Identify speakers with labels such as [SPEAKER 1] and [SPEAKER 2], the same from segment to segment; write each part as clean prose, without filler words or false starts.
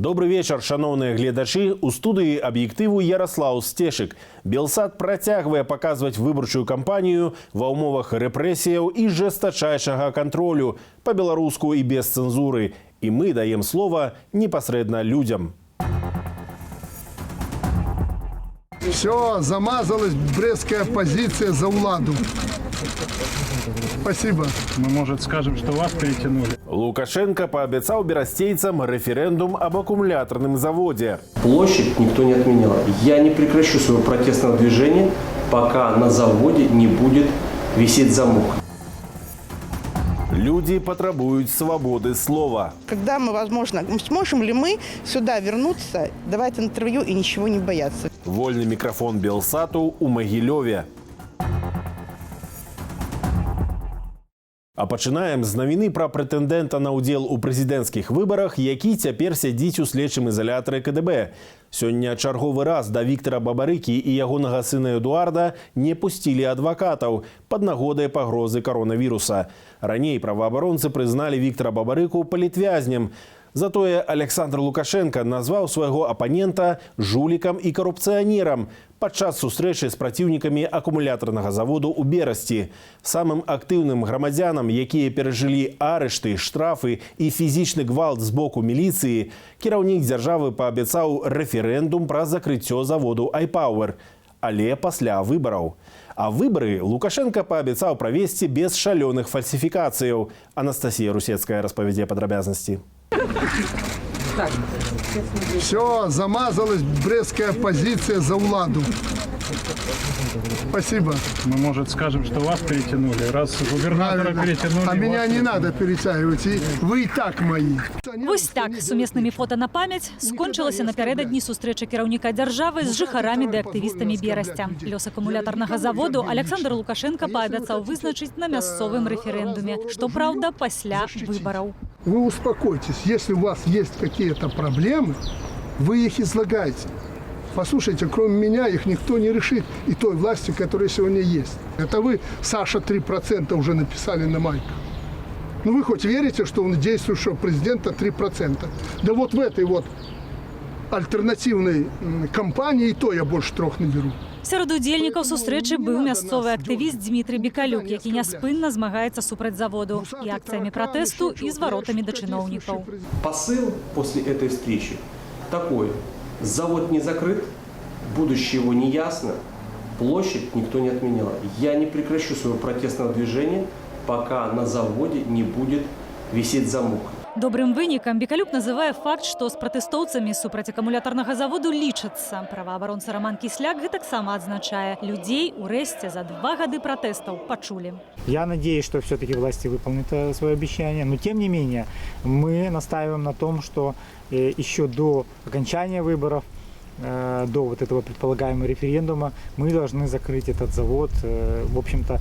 [SPEAKER 1] Добрый вечер, шановные гледачи. У студии «Объективу» Ярослав Стешик. Белсат працягвае паказваць выбарчую кампанію ва ўмовах рэпрэсіяў і жэстачайшага кантролю па-беларуску і без цэнзуры. І мы даем слова непасрэдна людям.
[SPEAKER 2] Все, замазалась брестская позиция за уладу. Спасибо.
[SPEAKER 3] Мы, может, скажем, что вас перетянули.
[SPEAKER 1] Лукашенко пообещал беростейцам референдум об аккумуляторном заводе.
[SPEAKER 4] Площадь никто не отменял. Я не прекращу своего протестного движения, пока на заводе не будет висеть замок.
[SPEAKER 1] Люди потребуют свободы слова.
[SPEAKER 5] Когда мы, возможно, сможем ли мы сюда вернуться, давать интервью и ничего не бояться?
[SPEAKER 1] Вольный микрофон Белсату у Могилеве. А пачынаем з навіны пра прэтэндэнта на ўдзел у прэзідэнцкіх выбарах, які цяпер сядзіць у следчым ізалятары КДБ. Сёння чарговы раз да Віктара Бабарыкі і ягонага сына Эдуарда не пусцілі адвакатаў пад нагодай пагрозы каронавіруса. Раней праваабаронцы прызналі Віктара Бабарыку палітвязнем. Затое Александр Лукашенко назваў свайго апанента жулікам і карупцыянерам падчас сустрэчы з праціўнікамі акумулятарнага заводу ў Берасці. Самым актыўным грамадзянам, якія перажылі арышты, штрафы і фізічны гвалт з боку міліцыі, кіраўнік дзяржавы паабяцаў рэферэндум пра закрыццё заводу iPower, але пасля выбараў. А выбары Лукашенко паабяцаў правесці без шалёных фальсіфікацыяў. Анастасія Русецкая распавядзе падрабязнасці.
[SPEAKER 2] Все, замазалась брестская позиция за уладу. Спасибо.
[SPEAKER 3] Мы, может, скажем, что вас перетянули. Раз губернатора перетянули...
[SPEAKER 2] А меня не надо перетягивать. Вы и так мои.
[SPEAKER 6] Вось так, сумеснымі фота на памяць скончылася напярэдадні сустрэча кіраўніка дзяржавы з жыхарамі ды актывістамі Берасця. Лёс акумулятарнага заводу Александр Лукашенко паабяцаў вызначыць на мясцовым рэферэндуме, што, праўда, пасля выбараў.
[SPEAKER 2] Вы успокойтесь. Если у вас есть какие-то проблемы, вы их излагайте. Послушайте, кроме меня их никто не решит и той власти, которая сегодня есть. Это вы, Саша, 3% уже написали на майках. Ну вы хоть верите, что он действующего президента 3%? Да вот в этой вот альтернативной кампании и то я больше 3 не беру.
[SPEAKER 6] Сярод удзельнікаў сустрэчы быў мясцовы актывіст Дмітрый Бекалюк, які няспынна змагаецца супраць заводу і акцыямі пратэсту, і зваротамі да чыноўнікаў.
[SPEAKER 4] Посыл после этой встречи такой. Завод не закрыт, будущее его не ясно, площадь никто не отменял. Я не прекращу своего протестного движения, пока на заводе не будет висеть замок.
[SPEAKER 6] Добрым вынікам Бекалюк называе факт, што з пратэстоўцамі супраць акумулятарнага заводу лічацца. Праваабаронца Роман Кісляк гэтаксама адзначае. Людзей урэшце за 2 гады пратэстаў пачулі.
[SPEAKER 7] Я надеюсь, что все-таки власти выполнят свое обещание, но тем не менее мы настаиваем на том, что еще до окончания выборов, до вот этого предполагаемого референдума, мы должны закрыть этот завод. В общем-то,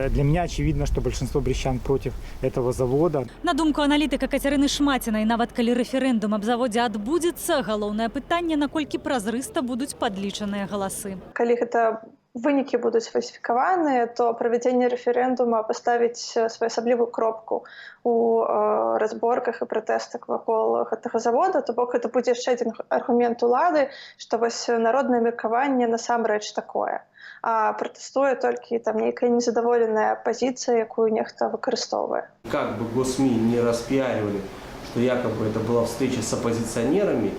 [SPEAKER 7] для меня очевидно, что большинство брестчан против этого завода.
[SPEAKER 6] На думку аналітыка Кацярыны Шмацінай, нават калі рэферэндум аб заводзе адбудзецца, галоўнае пытанне, наколькі празрыста будуць падлічаныя галасы.
[SPEAKER 8] Калі гэта вынікі будуць фальсіфікаваныя, то правядзенне рэферэндума паставіць своеасаблівую кропку у разборках і пратэстах вакол гэтага завода. То бок гэта будзе яшчэ адзін аргумент улады, што вось народнае меркаванне насамрэч такое. А пратэстуе толькі там нейкая незадаволеная пазіцыя, якую нехта выкарыстоўвае.
[SPEAKER 4] Как бы госсми не распиаривали, что якобы это была встреча с оппозиционерами,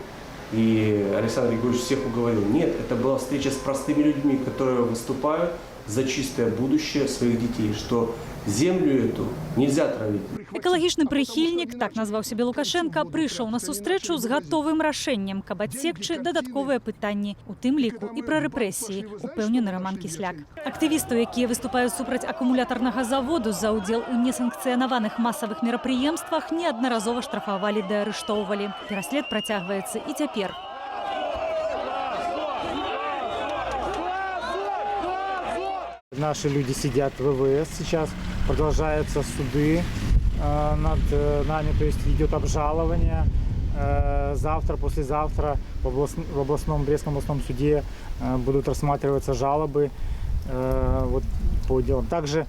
[SPEAKER 4] и Александр Григорьевич всех уговорил. Нет, это была встреча с простыми людьми, которые выступают за чистое будущее своих детей, что землю эту нельзя травить.
[SPEAKER 6] Экалагічны прыхільнік, так назваў сябе Лукашенко, прыйшоў на сустрэчу з гатовым рашэннем, каб адсекчы дадатковыя пытанні, у тым ліку і пра рэпрэсіі, упэўнены Роман Кісляк. Актывістаў, якія выступаюць супраць акумулятарнага заводу за ўдзел у несанкцыянаваных масавых мерапрыемствах, неаднаразова штрафавалі ды арыштоўвалі. Пераслед працягваецца і цяпер.
[SPEAKER 7] Наши люди сидят в ВВС сейчас, продолжаются суды над нами, то есть идет обжалование. Завтра, послезавтра в Брестском областном суде будут рассматриваться жалобы вот, по делам. Также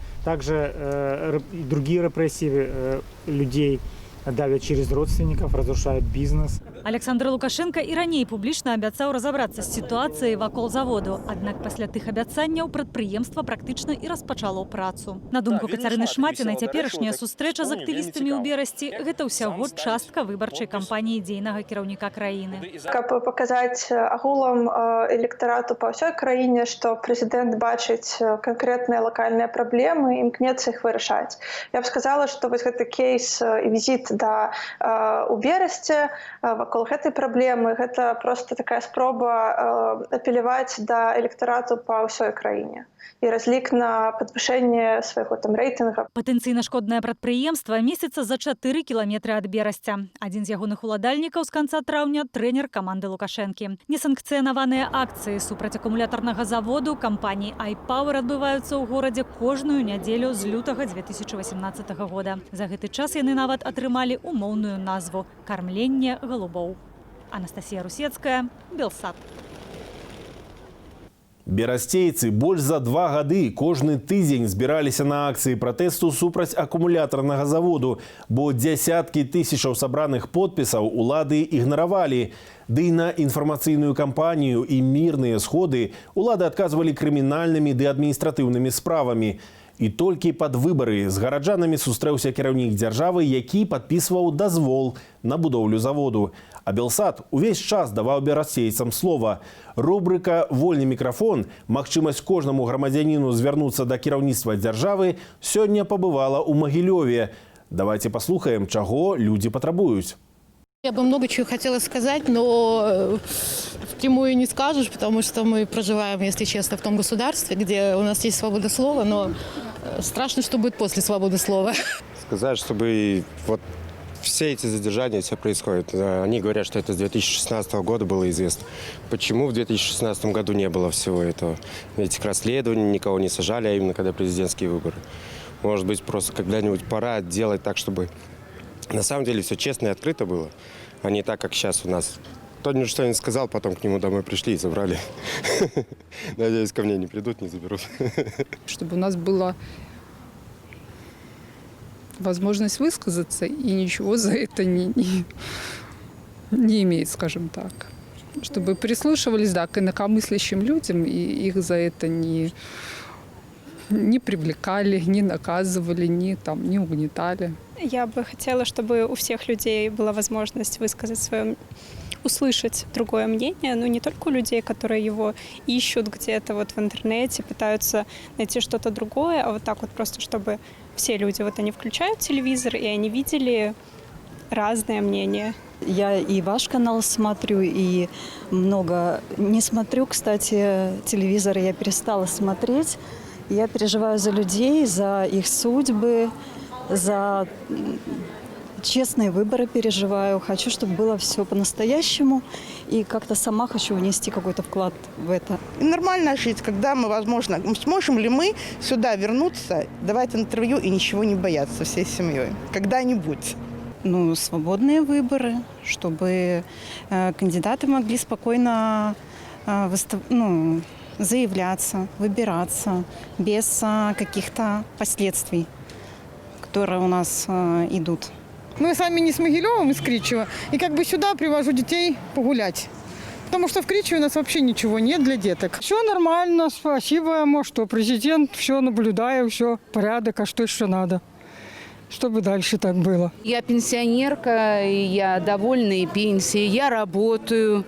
[SPEAKER 7] другие репрессии людей давят через родственников, разрушают бизнес.
[SPEAKER 6] Александр Лукашенко і раней публічна абяцаў разабрацца з сітуацыяй вакол заводу. Аднак пасля тых абяцанняў прадпрыемства практычна і распачало працу. На думку Кацярыны Шмаціна, цяперашняя сустрэча з актывістамі ў Берасці – гэта ўсяго частка выбарчай кампаніі дзейнага кіраўніка краіны.
[SPEAKER 8] Каб паказаць агулам электарату па ўсёй краіне, што прэзідэнт бачыць канкрэтныя лакальныя праблемы, імкнецца іх вырашаць. Я б сказала, што вось гэты кейс і візіт у Берасці вакол гэтай праблемы гэта проста такая спроба апеляваць да электарату па ўсёй краіне і разлік на падвышэнне свайго там рэйтынга.
[SPEAKER 6] Патэнцыйна шкоднае прадпрыемства месціцца за 4 кіламетры ад Берасця. Адзін з ягоных уладальнікаў з канца траўня – трэнер каманды Лукашэнкі. Несанкцыянаваныя акцыі супраць акумулятарнага заводу кампаніі iPower адбываюцца ў горадзе кожную нядзелю з лютага 2018 года. За гэты час яны нават атрымалі умоўную назву – «Кармленне голубоў». Анастасія Русецкая, Белсат.
[SPEAKER 1] Берасцейцы больш за 2 гады кожны тыдзень збіраліся на акцыі пратэсту супраць акумулятарнага заводу, бо дзясяткі тысячаў сабраных подпісаў улады ігнаравалі. Ды і на інфармацыйную кампанію і мірныя сходы улады адказвалі крымінальнымі ды адміністратыўнымі справамі. І толькі пад выбары з гараджанамі сустрэўся кіраўнік дзяржавы, які падпісваў дазвол на будоўлю заводу. А Белсат увесь час даваў берасцейцам слова. Рубрика «Вольны мікрафон», магчымасць кожнаму грамадзяніну звярнуцца да кіраўніцтва дзяржавы, сёння пабывала ў Магілёве. Давайте паслухаем, чаго людзі патрабуюць.
[SPEAKER 9] Я бы много чего хотела сказать, но впрямую не скажешь, потому что мы проживаем, если честно, в том государстве, где у нас есть свобода слова, но страшно, что будет после свободы слова.
[SPEAKER 10] Сказать, чтобы вот все эти задержания, все происходит. Они говорят, что это с 2016 года было известно. Почему в 2016 году не было всего этого? Этих расследований, никого не сажали, а именно когда президентские выборы. Может быть, просто когда-нибудь пора делать так, чтобы на самом деле все честно и открыто было, а не так, как сейчас у нас. Кто-нибудь что-нибудь сказал, потом к нему домой пришли и забрали. Надеюсь, ко мне не придут, не заберут.
[SPEAKER 11] Чтобы у нас была возможность высказаться, и ничего за это не имеет, скажем так. Чтобы прислушивались, да, к инакомыслящим людям, и их за это не привлекали, не наказывали, не угнетали.
[SPEAKER 12] Я бы хотела, чтобы у всех людей была возможность высказать свое, услышать другое мнение, но не только у людей, которые его ищут где-то вот в интернете, пытаются найти что-то другое, а вот так вот просто, чтобы все люди, вот они включают телевизор, и они видели разные мнения.
[SPEAKER 13] Я и ваш канал смотрю, и много не смотрю, кстати, телевизор я перестала смотреть. Я переживаю за людей, за их судьбы, за честные выборы переживаю. Хочу, чтобы было все по-настоящему. И как-то сама хочу внести какой-то вклад в это.
[SPEAKER 5] Нормально жить, когда мы, возможно, сможем ли мы сюда вернуться, давать интервью и ничего не бояться всей семьей? Когда-нибудь.
[SPEAKER 13] Ну, свободные выборы, чтобы кандидаты могли спокойно заявляться, выбираться без каких-то последствий, которые у нас идут.
[SPEAKER 11] Мы сами не с Могилева, мы с Кричева. И как бы сюда привожу детей погулять. Потому что в Кричеве у нас вообще ничего нет для деток. Все нормально, спасибо ему, что президент все наблюдает, все порядок, а что еще надо, чтобы дальше так было.
[SPEAKER 14] Я пенсионерка, я довольна и пенсией, я работаю.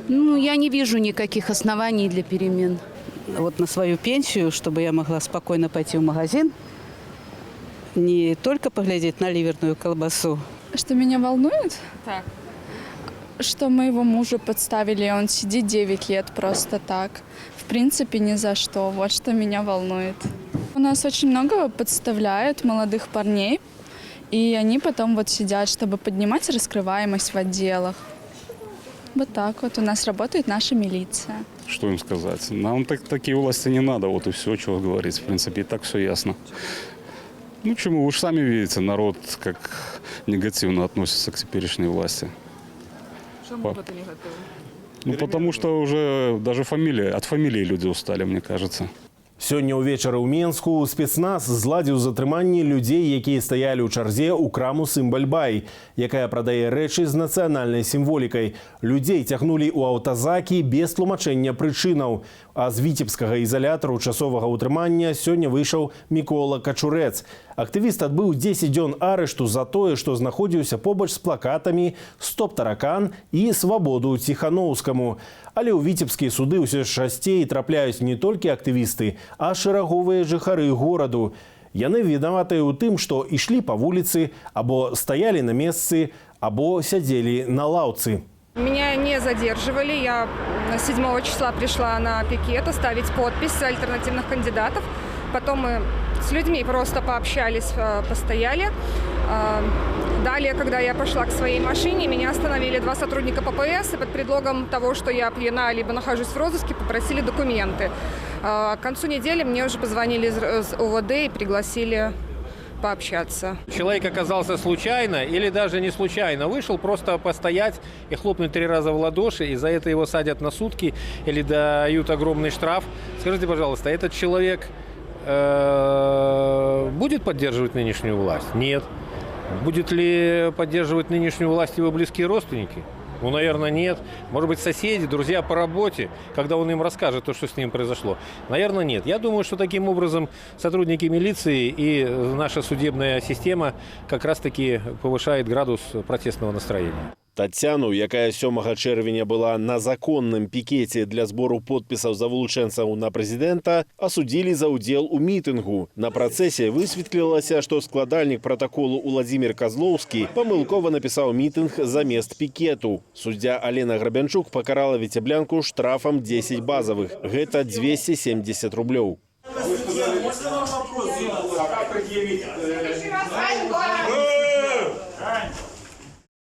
[SPEAKER 14] Я не вижу никаких оснований для перемен.
[SPEAKER 15] Вот на свою пенсию, чтобы я могла спокойно пойти в магазин, не только поглядеть на ливерную колбасу.
[SPEAKER 16] Что меня волнует? Так. Что моего мужа подставили, он сидит 9 лет просто так. В принципе, ни за что. Вот что меня волнует. У нас очень много подставляют молодых парней, и они потом вот сидят, чтобы поднимать раскрываемость в отделах. Вот так вот у нас работает наша милиция.
[SPEAKER 3] Что им сказать? Нам такие власти не надо, вот и все, чего говорить. В принципе, и так все ясно. Чему? Вы же сами видите, народ как негативно относится к теперешней власти.
[SPEAKER 16] Почему это негативно?
[SPEAKER 3] Потому что уже даже от фамилии люди устали, мне кажется.
[SPEAKER 1] Сёння ўвечары ў Менску спецназ зладзіў затрыманне людзей, якія стаялі ў чарзе ў краму «Сімбальбай», якая прадае рэчы з нацыянальнай сімволікай. Людзей цягнулі ў аўтазакі без тлумачэння прычынаў. А з віцебскага ізалятару часовага ўтрымання сёння выйшаў Мікола Качурэц. Актывіст адбыў 10 дзён арышту за тое, што знаходзіўся побач з плакатамі «Стоп таракан» і «Свабоду Ціханоўскаму». Але ў віцебскія суды ўсё часцей трапляюць не толькі актывісты, а шэраговыя жыхары гораду. Яны вінаватыя ў тым, што ішлі па вуліцы, або стаялі на месцы, або сядзелі на лаўцы.
[SPEAKER 17] Меня не задерживали. Я 7 числа пришла на пикет оставить подпись альтернативных кандидатов. Потом мы с людьми просто пообщались, постояли. Далее, когда я пошла к своей машине, меня остановили 2 сотрудника ППС и под предлогом того, что я пьяна либо нахожусь в розыске, попросили документы. К концу недели мне уже позвонили из УВД и пригласили пообщаться.
[SPEAKER 18] Человек оказался случайно или даже не случайно. Вышел просто постоять и хлопнуть 3 раза в ладоши, и за это его садят на сутки или дают огромный штраф. Скажите, пожалуйста, этот человек будет поддерживать нынешнюю власть? Нет. Будет ли поддерживать нынешнюю власть его близкие родственники? Ну, наверное, нет. Может быть, соседи, друзья по работе, когда он им расскажет то, что с ним произошло. Наверное, нет. Я думаю, что таким образом сотрудники милиции и наша судебная система как раз-таки повышает градус протестного настроения.
[SPEAKER 1] Тацяну, якая 7 чэрвеня была на законным пікеце для збору подпісаў за вылучэнцаў на прэзідэнта, асудзілі за ўдзел у мітынгу. На працэсе высветлілася, што складальнік пратаколу Уладзімір Казлоўскі памылкова напісаў мітынг замест пікету. Суддзя Алена Грабянчук пакарала віцеблянку штрафам 10 базавых. Гэта 270 рублёў.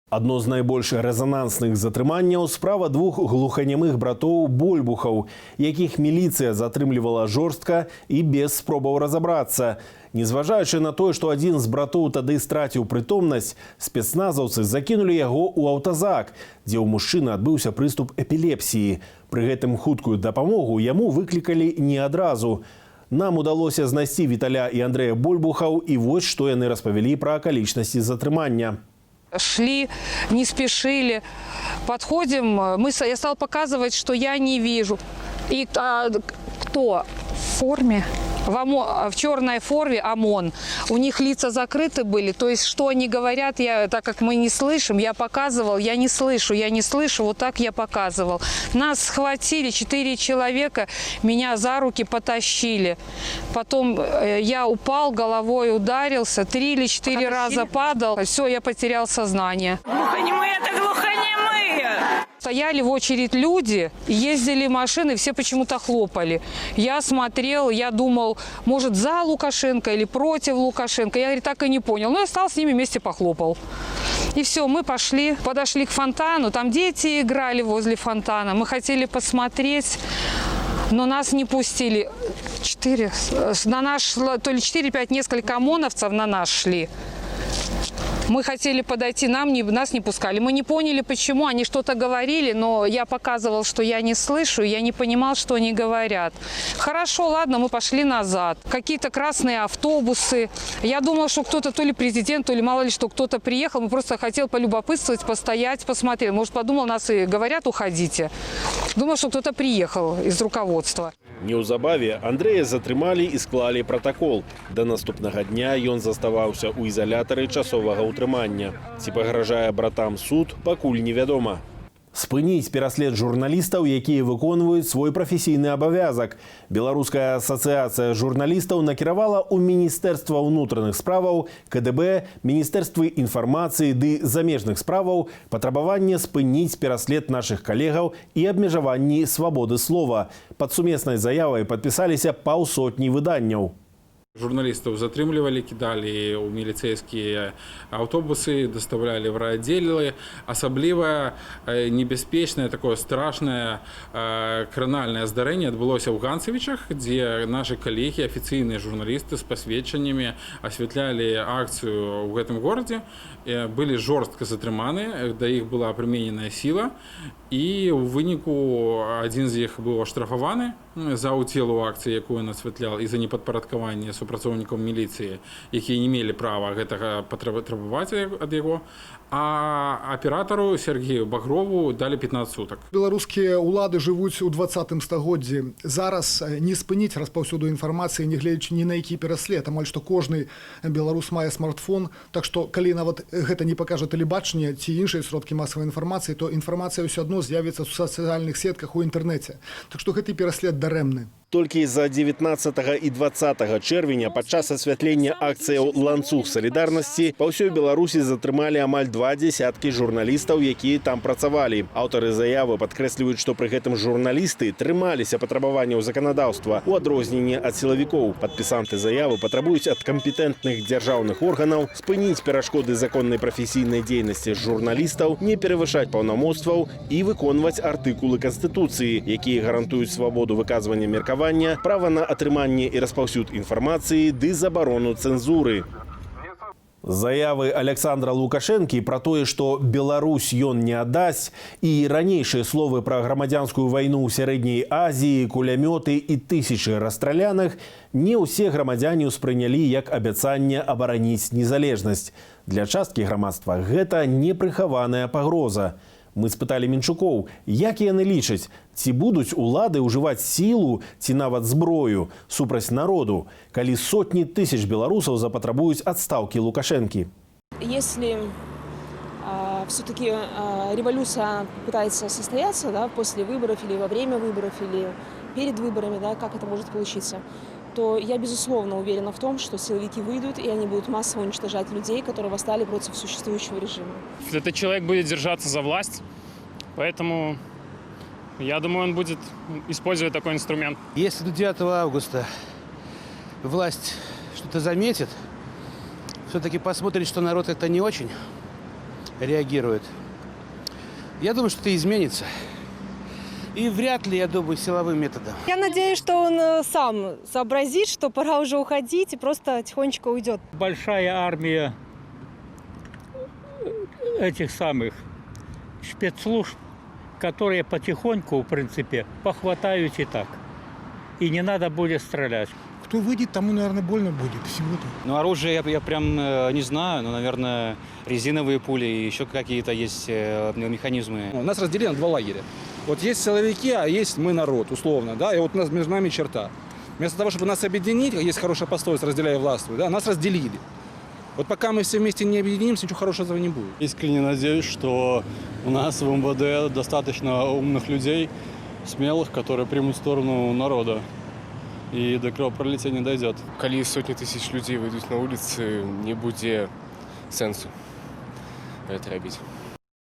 [SPEAKER 1] Адно з найбольш рэзанансных затрыманняў справа 2 глуханямых братоў Больбухаў, якіх міліцыя затрымлівала жорстка і без спробаў разабрацца. Незважаючы на тое, што адзін з братоў тады страціў прытомнасць, спецназаўцы закінулі яго ў аўтазак, дзе ў мужчыны адбыўся прыступ эпілепсіі. Пры гэтым хуткую дапамогу яму выклікалі не адразу. Нам удалося знайсці Віталя і Андрэя Больбухаў, і вось што яны распавялі пра акалічнасці затрымання.
[SPEAKER 19] Шли, не спешили. Подходим, я стал показывать, что я не вижу. И кто в форме? В черной форме ОМОН. У них лица закрыты были. То есть, что они говорят, так как мы не слышим, я показывал, я не слышу, вот так я показывал. Нас схватили, 4 человека, меня за руки потащили. Потом я упал, головой ударился, 3 или 4 раза падал. Все, я потерял сознание.
[SPEAKER 20] Глухонемые – это глухонемые!
[SPEAKER 19] Стояли в очередь люди, ездили машины, все почему-то хлопали. Я смотрел, я думал, может, за Лукашенко или против Лукашенко. Я, говорит, так и не понял. Но я стал с ними вместе похлопал. И все, мы подошли к фонтану. Там дети играли возле фонтана. Мы хотели посмотреть, но нас не пустили. То ли 4-5 несколько ОМОНовцев на нас шли. Мы хотели подойти, нас не пускали. Мы не поняли, почему. Они что-то говорили, но я показывал, что я не слышу, я не понимал, что они говорят. Хорошо, ладно, мы пошли назад. Какие-то красные автобусы. Я думал, что кто-то, то ли президент, то ли мало ли что, кто-то приехал. Мы просто хотел полюбопытствовать, постоять, посмотреть. Может, подумал, нас и говорят, уходите. Думал, что кто-то приехал из руководства.
[SPEAKER 1] Неўзабаве Андрэя затрымалі і склалі пратакол. Да наступнага дня ён заставаўся ў ізалятары часовага ўтрымання. Ці пагражае братам суд, пакуль невядома. Спыніць пераслед журналістаў, якія выконваюць свой прафесійны абавязак. Беларуская асацыяцыя журналістаў накіравала ў Міністэрства ўнутраных справаў, КДБ, Міністэрствы інфармацыі ды замежных справаў патрабаванне спыніць пераслед нашых калегаў і абмежаванні свабоды слова. Пад сумеснай заявай падпісаліся паўсотні выданняў.
[SPEAKER 21] Журналистов затрымливали, кидали у милицейские автобусы, доставляли в райотделы. Особливо небяспечное, такое страшное кранальное здарэнне адбылося в Ганцевичах, где наши коллеги, официальные журналисты с посведчаниями осветляли акцию в этом городе. Были жорстко затрыманы, да іх была применена сила. І ў выніку адзін з іх быў аштрафаваны за удзел у акцыі, якую ён асвятляў, і за непадпарадкаванне супрацоўнікаў міліцыі, якія не мелі права гэтага патрабаваць ад яго, а аператару Сергею Багрову далі 15 сутак.
[SPEAKER 2] Беларускія ўлады жывуць у 20-м стагоддзі. Зараз не спыніць распаўсюду інфармацыі, не гледзячы ні на які пераслед. Амаль што кожны беларус мае смартфон. Так што, калі нават гэта не пакажа тэлебачанне ці іншыя сродкі масавай інфармацыі, то інфармацыя ўсё адно з'явіцца ў сацыяльных сетках у інтэрнэце. Так што гэты пераслед дарэмны.
[SPEAKER 1] Толькі за 19 і 20 чэрвеня падчас асвятлення акцыяў «Ланцуг салідарнасці» па ўсёй Беларусі затрымалі амаль 2 дзесяткі журналістаў, якія там працавалі. Аўтары заявы падкрэсліваюць, што пры гэтым журналісты трымаліся патрабаванняў заканадаўства у адрозненні ад сілавікоў. Падпісанты заявы патрабуюць ад кампетэнтных дзяржаўных органаў спыніць перашкоды законнай прафесійнай дзейнасці журналістаў, не перавышаць паўнамоцтваў і выконваць артыкулы Канстытуцыі, якія гарантуюць свабоду выказвання меркавання, права на атрыманне і распаўсюд інфармацыі ды забарону цэнзуры. Заявы Александра Лукашэнкі пра тое, што Беларусь ён не аддасць, і ранейшыя словы пра грамадзянскую вайну ў Сярэдняй Азіі, кулямёты і тысячы расстраляных не ўсе грамадзяне ўспрынялі як абяцанне абараніць незалежнасць. Для часткі грамадства гэта непрыхаваная пагроза. Мы спыталі Мінчукоў, як яны лічаць, ці будуць улады ўжываць сілу ці нават зброю супраць народу, калі сотні тысяч беларусаў запатрабуюць адстаўкі Лукашэнкі.
[SPEAKER 22] Если все-таки революция пытается состояться, да, после выборов или во время выборов, или перед выборами, да, как это может получиться, то я, безусловно, уверена в том, что силовики выйдут, и они будут массово уничтожать людей, которые восстали против существующего режима.
[SPEAKER 23] Этот человек будет держаться за власть, поэтому я думаю, он будет использовать такой инструмент.
[SPEAKER 24] Если до 9 августа власть что-то заметит, все-таки посмотрит, что народ это не очень реагирует, я думаю, что это изменится. И вряд ли, я думаю, силовым методом.
[SPEAKER 25] Я надеюсь, что он сам сообразит, что пора уже уходить и просто тихонечко уйдет.
[SPEAKER 26] Большая армия этих самых спецслужб, которые потихоньку, в принципе, похватают и так. И не надо будет стрелять.
[SPEAKER 2] Кто выйдет, тому, наверное, больно будет всего-то.
[SPEAKER 27] Ну, оружие я прям не знаю, но, наверное, резиновые пули и еще какие-то есть механизмы.
[SPEAKER 28] У нас разделено на 2 лагеря. Вот есть силовики, а есть мы народ, условно, да, и вот у нас между нами черта. Вместо того, чтобы нас объединить, есть хорошая пословица, разделяя властвуй, да, нас разделили. Вот пока мы все вместе не объединимся, ничего хорошего этого не будет.
[SPEAKER 29] Искренне надеюсь, что у нас в МВД достаточно умных людей, смелых, которые примут сторону народа. И до кровопролития не дойдет.
[SPEAKER 30] Коли сотни тысяч людей выйдут на улицы, не будет сенсу это робить.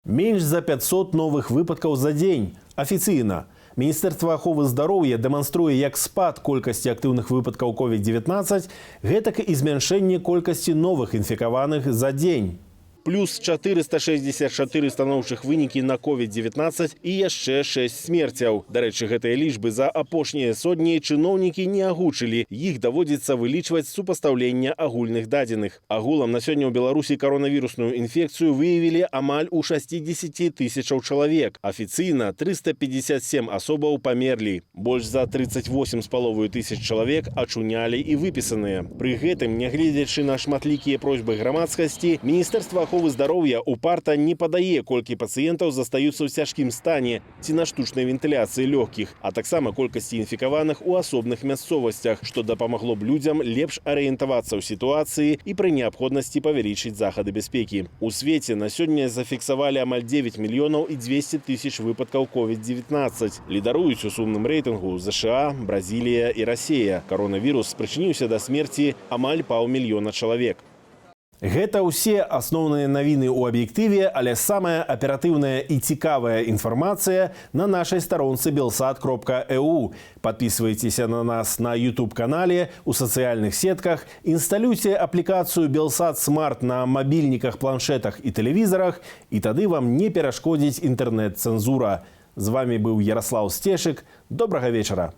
[SPEAKER 1] Менш за 500 новых выпадкаў за дзень. Афіцыйна. Міністэрства аховы здароўя дэманструе як спад колькасці актыўных выпадкаў COVID-19, гэтак і змяншэнне колькасці новых інфікаваных за дзень. Плюс 464 станоўчых вынікі на COVID-19 і яшчэ 6 смерцяў. Дарэчы, гэтыя лічбы за апошнія сотні чыноўнікі не агучылі. Іх даводзіцца вылічваць супастаўлення агульных дадзеных. Агулам на сёння ў Беларусі коронавірусную інфекцыю выявілі амаль у 60 тысячаў чалавек. Афіцыйна 357 асобаў памерлі. Больш за 38,5 тысяч чалавек ачунялі і выпісаныя. Пры гэтым, нягледзячы на шматлікія просьбы грамадскасці, Міністэрства аховы здароўя упарта не падае, колькі пацыентаў застаюцца ў цяжкім стане ці на штучнай вентыляцыі лёгкіх, а таксама колькасці інфікаваных у асобных мясцовасцях, што дапамагло б людзям лепш арыентавацца ў сітуацыі і пры неабходнасці павялічыць захады бяспекі. У свеце на сёння зафіксавалі амаль 9 мільёнаў і 200 тысяч выпадкаў COVID-19. Лідаруюць у сумным рэйтынгу ЗША, Бразілія і Расія. Коронавірус спрычыніўся да смерці амаль 500 000 чалавек. Гэта ўсе асноўныя навіны ў аб'ектыве, але самая аператыўная і цікавая інфармацыя на нашай старонцы belsat.eu. Подписывайтеся на нас на YouTube-канале, у сацыяльных сетках, інсталюйце аплікацыю Belsat Smart на мабільніках, планшетах і тэлевізарах, і тады вам не перашкодзіць інтэрнэт-цэнзура. З вами быў Ярослаў Стешык. Добрага вечара.